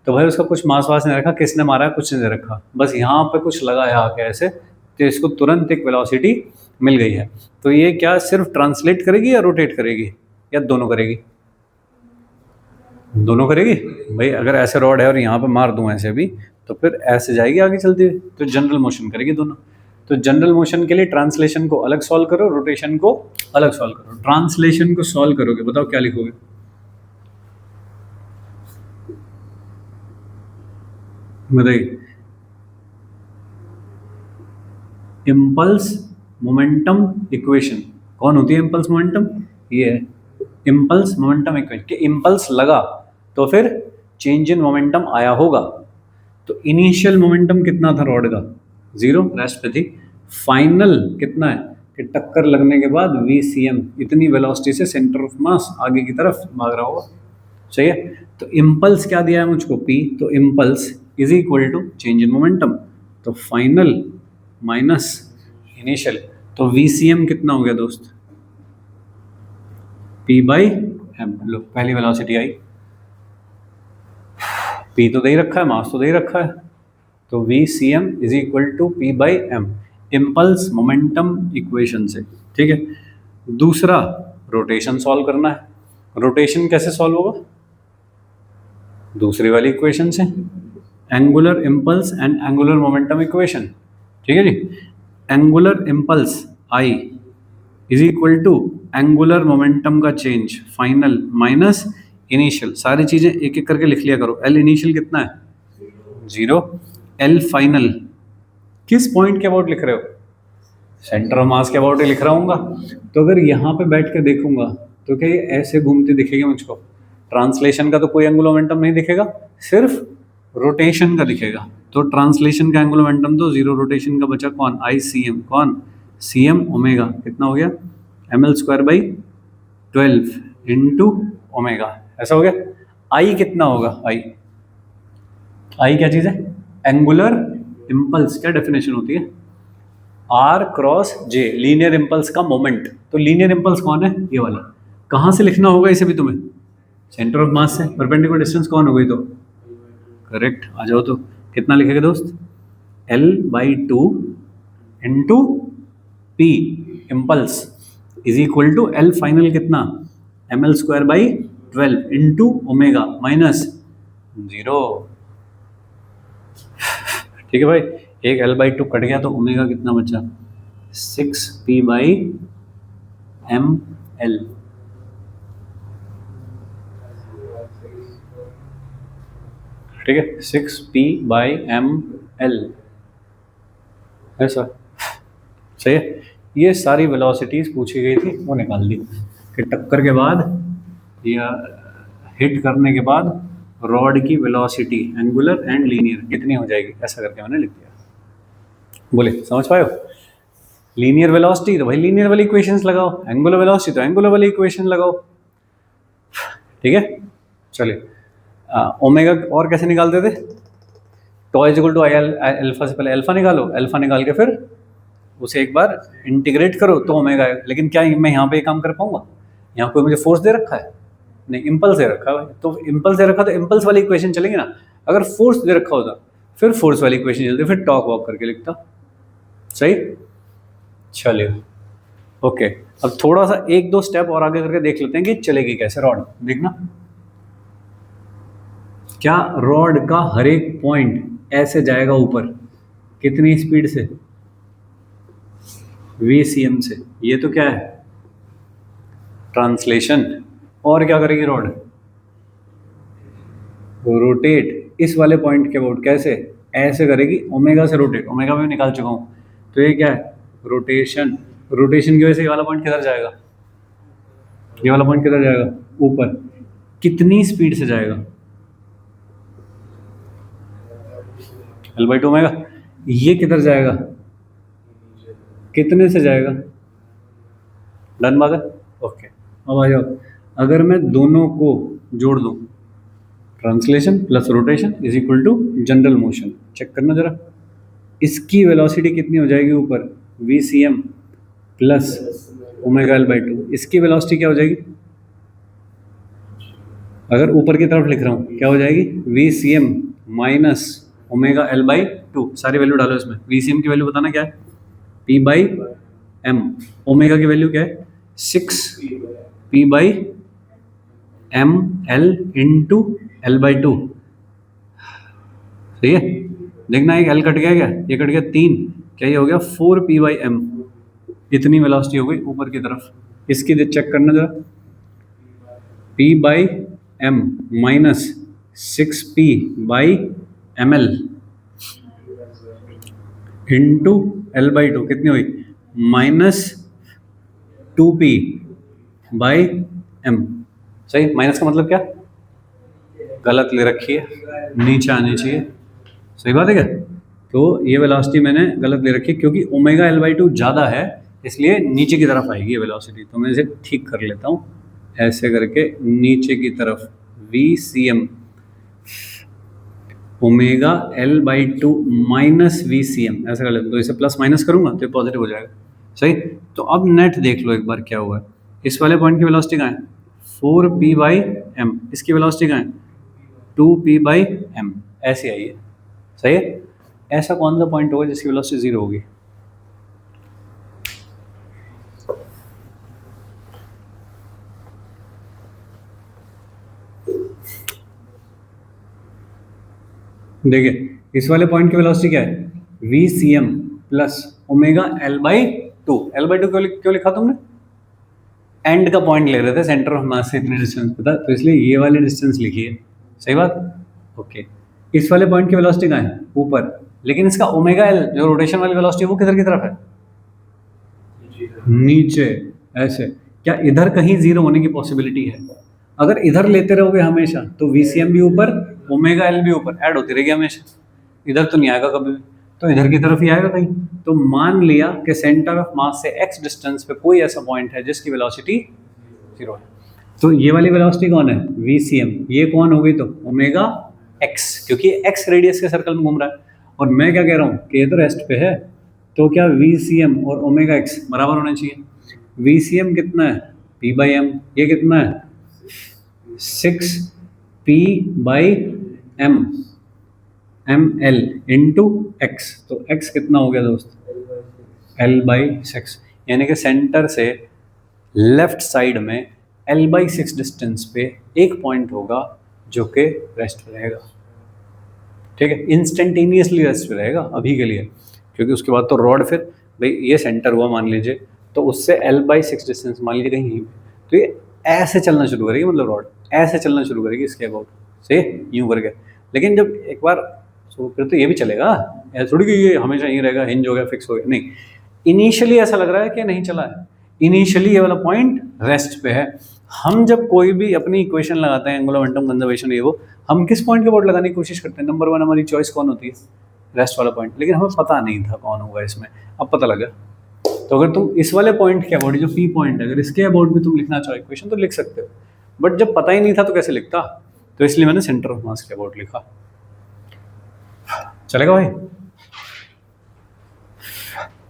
तो भाई उसका कुछ मास वास नहीं रखा, किसने मारा है कुछ नहीं रखा, बस यहाँ पे कुछ लगा है आके ऐसे, तो इसको तुरंत एक वेलोसिटी मिल गई है। तो ये क्या सिर्फ ट्रांसलेट करेगी या रोटेट करेगी, या दोनों करेगी? दोनों करेगी भाई। अगर ऐसे रॉड है और यहाँ पे मार दूं ऐसे भी, तो फिर ऐसे जाएगी आगे चलती हुई, तो जनरल मोशन करेगी दोनों। तो जनरल मोशन के लिए ट्रांसलेशन को अलग सॉल्व करो, रोटेशन को अलग सॉल्व करो। ट्रांसलेशन को सॉल्व करोगे, बताओ क्या लिखोगे? बताइए। इम्पल्स मोमेंटम इक्वेशन, कौन होती है इम्पल्स मोमेंटम? ये है इम्पल्स मोमेंटम इक्वेशन, कि इम्पल्स लगा तो फिर चेंज इन मोमेंटम आया होगा। तो इनिशियल मोमेंटम कितना था रॉड का? 0, रेस्ट पे थी। फाइनल कितना है कि टक्कर लगने के बाद VCM, इतनी वेलोसिटी से सेंटर ऑफ मास आगे की तरफ भाग रहा होगा, सही है। तो इम्पल्स क्या दिया है मुझको? P, तो impulse is equal to change in momentum, तो फाइनल माइनस इनिशियल, तो VCM कितना हो गया दोस्त? P/m। लो पहली वेलोसिटी आई, P तो दे ही रखा है, मास तो दे ही रखा है, तो VCM is equal to P/m, impulse momentum equation से, ठीक है। दूसरा रोटेशन सॉल्व करना है। रोटेशन कैसे सॉल्व होगा? दूसरी वाली इक्वेशन से, angular impulse and angular momentum equation, ठीक है जी। Angular impulse I is equal to angular momentum का चेंज फाइनल माइनस इनिशियल। सारी चीजें एक एक करके लिख लिया करो। L इनिशियल कितना है? 0। L फाइनल किस पॉइंट के अबाउट लिख रहे हो? सेंटर ऑफ मास के अबाउट ही लिख रहा हूँगा। तो अगर यहाँ पे बैठ के देखूंगा तो क्या ये ऐसे घूमते दिखेगा मुझको? ट्रांसलेशन का तो कोई एंगुलर मोमेंटम नहीं दिखेगा, सिर्फ रोटेशन का दिखेगा। तो ट्रांसलेशन का एंगुलर मोमेंटम तो 0, रोटेशन का बचा कौन? ICM, कौन? CM ओमेगा, कितना हो गया? mL²/12 इंटू ओमेगा, ऐसा हो गया। I कितना होगा? I क्या चीज़ है? Angular impulse. क्या डेफिनेशन होती है? R×J, लीनियर इम्पल्स का मोमेंट। तो लीनियर इम्पल्स कौन है? ये वाला। कहाँ से लिखना होगा इसे भी तुम्हें? सेंटर ऑफ मास से। परपेंडिकुलर डिस्टेंस कौन हो गई? तो करेक्ट, आ जाओ। तो कितना लिखेगा दोस्त? L/2 into P impulse is equal to L final कितना? mL²/12 इंटू ओमेगा माइनस 0, ठीक है भाई। एक L/2 कट गया तो ओमेगा कितना बचा? 6P/mL, ठीक है, 6P/mL, ऐसा सही है। ये सारी वेलोसिटीज पूछी गई थी, वो निकाल दी कि टक्कर के बाद या हिट करने के बाद रॉड की वेलोसिटी एंगुलर एंड लीनियर कितनी हो जाएगी, ऐसा करके मैंने लिख दिया। बोले समझ पाए हो? लीनियर वेलोसिटी तो भाई लीनियर वाली इक्वेशंस लगाओ, एंगुलर वेलोसिटी तो एंगुलर वाली इक्वेशन लगाओ, ठीक है। चलिए ओमेगा और कैसे निकालते थे? Tau is equal to I alpha से पहले अल्फा निकालो, अल्फा निकाल के फिर उसे एक बार इंटीग्रेट करो तो ओमेगा आएगा। लेकिन क्या मैं यहाँ पे काम कर पाऊंगा? यहाँ कोई मुझे फोर्स दे रखा है? नहीं, इम्पल्स दे रखा है। तो इम्पल्स दे रखा तो इम्पल्स वाली इक्वेशन चलेगी ना। अगर फोर्स दे रखा होता फिर फोर्स वाली इक्वेशन चलती, फिर टॉक वॉक करके लिखता, सही। चलिए ओके, अब थोड़ा सा 1-2 स्टेप और आगे करके देख लेते हैं कि चलेगी कैसे रॉड। देखना, क्या रॉड का हर एक पॉइंट ऐसे जाएगा ऊपर, कितनी स्पीड से? VCM से। ये तो क्या है? ट्रांसलेशन। और क्या करेगी रॉड? रोटेट इस वाले पॉइंट के अबाउट, कैसे? ऐसे करेगी, ओमेगा से रोटेट, ओमेगा में निकाल चुका हूँ, तो ये क्या है? रोटेशन। रोटेशन की वजह से ये वाला पॉइंट किधर जाएगा? ये वाला पॉइंट किधर जाएगा? ऊपर। कितनी स्पीड से जाएगा? L/2 omega. ये किधर जाएगा? कितने से जाएगा? डन बात है, ओके। अब आ जाओ, अगर मैं दोनों को जोड़ दूं, translation plus rotation is equal to general motion, check करना जरा। इसकी वेलोसिटी कितनी हो जाएगी ऊपर? VCM plus omega L/2। इसकी वेलोसिटी क्या हो जाएगी? अगर ऊपर की तरफ लिख रहा हूँ, क्या हो जाएगी? VCM minus omega L/2। सारी वैल्यू डालो इसमें। VCM की वैल्यू बताना क्या है? P/m। ओमेगा की वैल्यू क्या है? 6P/mL into L/2। सही है? देखना, एक L कट गया, क्या ये कट गया? 3, क्या ये हो गया? 4P/m। इतनी वेलोसिटी हो गई ऊपर की तरफ। इसकी चेक करना जरा। P/m minus 6P/mL into L/2 कितनी हुई? -2P/m। सही। माइनस का मतलब क्या? गलत ले रखी है, नीचे आनी चाहिए। सही बात है क्या? तो ये वेलोसिटी मैंने गलत ले रखी है, क्योंकि ओमेगा L/2 ज़्यादा है, इसलिए नीचे की तरफ आएगी ये वेलोसिटी। तो मैं इसे ठीक कर लेता हूँ, ऐसे करके नीचे की तरफ। VCM omega L/2 minus VCM, ऐसा कर लेते। तो इसे प्लस माइनस करूंगा तो ये पॉजिटिव हो जाएगा। सही। तो अब नेट देख लो एक बार क्या हुआ है। इस वाले पॉइंट की वेलोसिटी कहाँ है? 4P/m। इसकी वेलोसिटी कहाँ है? 2P/m। ऐसी आई है। सही है। ऐसा कौन सा पॉइंट होगा जिसकी वेलोसिटी 0 होगी? देखिए, इस वाले पॉइंट की वेलोसिटी क्या है? VCM plus omega L/2। L/2 क्यों लिखा तुमने? एंड का पॉइंट ले रहे थे, सेंटर ऑफ मास से इतने डिस्टेंस पे था, तो इसलिए ये वाली डिस्टेंस लिखी है। सही बात, ओके। इस वाले पॉइंट की वेलोसिटी कहाँ है? ऊपर। लेकिन इसका ओमेगा L जो रोटेशन वाली वेलोसिटी है वो किधर की तरफ है? नीचे। ऐसे। क्या इधर कहीं 0 होने की पॉसिबिलिटी है? अगर इधर लेते रहोगे हमेशा तो VCM भी ऊपर, ओमेगा L भी ऊपर, ऐड होती रहेगी हमेशा। इधर तो नहीं आएगा कभी भी, तो इधर की तरफ ही आएगा कहीं। तो मान लिया कि सेंटर ऑफ मास से x डिस्टेंस पे कोई ऐसा पॉइंट है जिसकी वेलोसिटी 0 है। तो ये वाली वेलोसिटी कौन है? VCM। ये कौन होगी? तो ओमेगा x, क्योंकि x रेडियस के सर्कल में घूम रहा है। और मैं क्या कह रहा हूँ कि ये तो रेस्ट पे है, तो क्या VCM और ओमेगा x बराबर होने चाहिए? VCM कितना है? P/m। ये कितना है? 6P/m ml into x। तो x कितना हो गया दोस्त? L/6। यानी कि सेंटर से लेफ्ट साइड में L/6 डिस्टेंस पे एक पॉइंट होगा जो कि रेस्ट पे रहेगा। ठीक है, इंस्टेंटेनियसली रेस्ट पे रहेगा अभी के लिए, क्योंकि उसके बाद तो रॉड, फिर भाई ये सेंटर हुआ मान लीजिए, तो उससे L/6 डिस्टेंस मान लीजिए कहीं, तो ये ऐसे चलना शुरू करेगी, मतलब रॉड ऐसे चलना शुरू करेगी इसके अबाउट से, यूं करके। लेकिन जब एक बार फिर तो ये भी चलेगा, ऐसा थोड़ी कि ये हमेशा यहीं रहेगा, हिंज हो गया, फिक्स हो गया, नहीं। इनिशियली ऐसा लग रहा है कि नहीं चला है, इनिशियली ये वाला पॉइंट रेस्ट पे है। हम जब कोई भी अपनी इक्वेशन लगाते हैं, एंगुलर मोमेंटम कंजर्वेशन, ये वो, हम किस पॉइंट के अबाउट लगाने की कोशिश करते हैं? नंबर 1 हमारी चॉइस कौन होती है? रेस्ट वाला पॉइंट। लेकिन हमें पता नहीं था कौन होगा इसमें, अब पता लगा। तो अगर तुम इस वाले पॉइंट के अबाउट, जो P पॉइंट है, अगर इसके अबाउट भी तुम लिखना चाहो इक्वेशन तो लिख सकते हो, बट जब पता ही नहीं था तो कैसे लिखता? तो इसलिए मैंने सेंटर ऑफ मास के अबाउट लिखा। चलेगा भाई?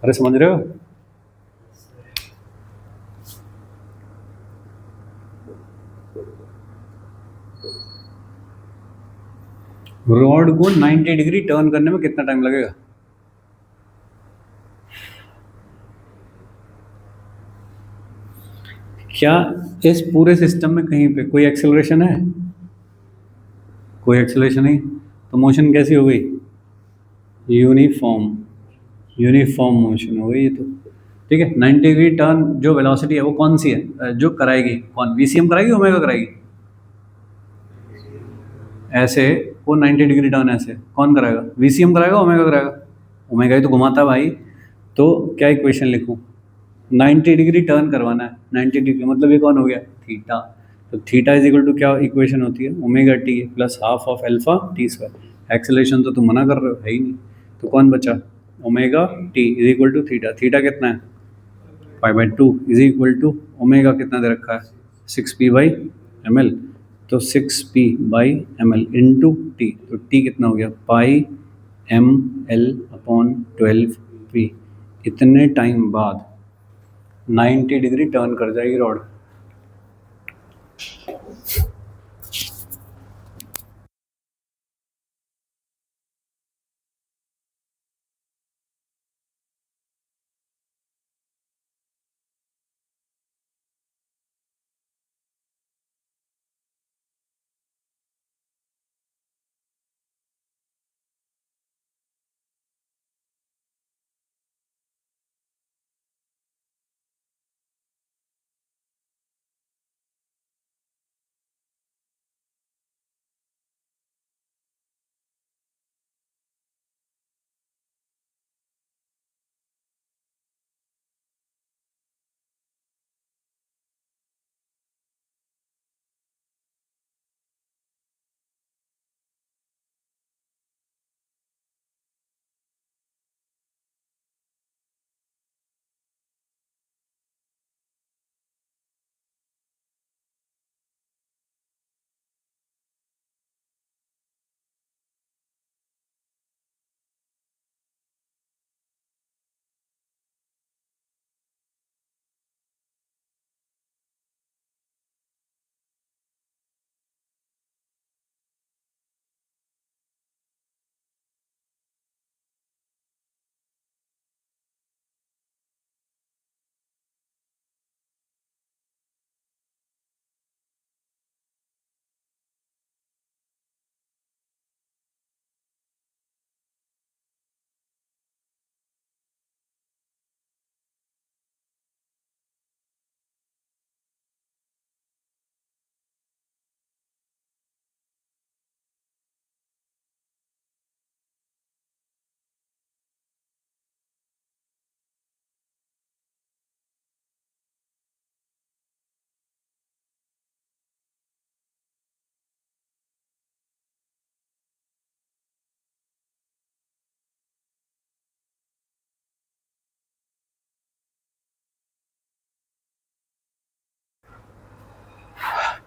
अरे समझ रहे हो? रॉड को 90 डिग्री टर्न करने में कितना टाइम लगेगा? क्या इस पूरे सिस्टम में कहीं पे कोई एक्सेलरेशन है? कोई एक्सेलरेशन नहीं, तो मोशन कैसी हो गई? यूनिफॉर्म। यूनिफॉर्म मोशन हो गई ये तो। ठीक है, 90 डिग्री टर्न जो वेलोसिटी है वो कौन सी है जो कराएगी? कौन? VCM कराएगी, ओमेगा कराएगी? ऐसे वो 90 डिग्री टर्न ऐसे कौन कराएगा? वीसीएम कराएगा, ओमेगा कराएगा? ओमेगा ही तो घुमाता है भाई। तो क्या इक्वेशन लिखूं? 90 डिग्री टर्न करवाना है, 90 डिग्री मतलब ये कौन हो गया? थीटा। तो थीटा इज इक्वल टू क्या इक्वेशन होती है? Omega T plus half of alpha T square. Acceleration तो तुम मना कर रहे हो, है ही नहीं। तो कौन बचा? Omega t is equal to theta. Theta कितना है? 5/2 इज इक्वल टू ओमेगा कितना दे रखा है? 6p/ml। तो 6p/ml इंटू टी, तो टी कितना हो गया? πml/12p। इतने टाइम बाद 90 डिग्री टर्न कर जाएगी रॉड।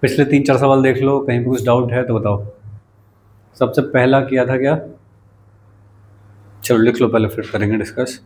पिछले 3-4 सवाल देख लो, कहीं पे कुछ डाउट है तो बताओ। सबसे पहला किया था क्या? चलो लिख लो पहले, फिर करेंगे डिस्कस।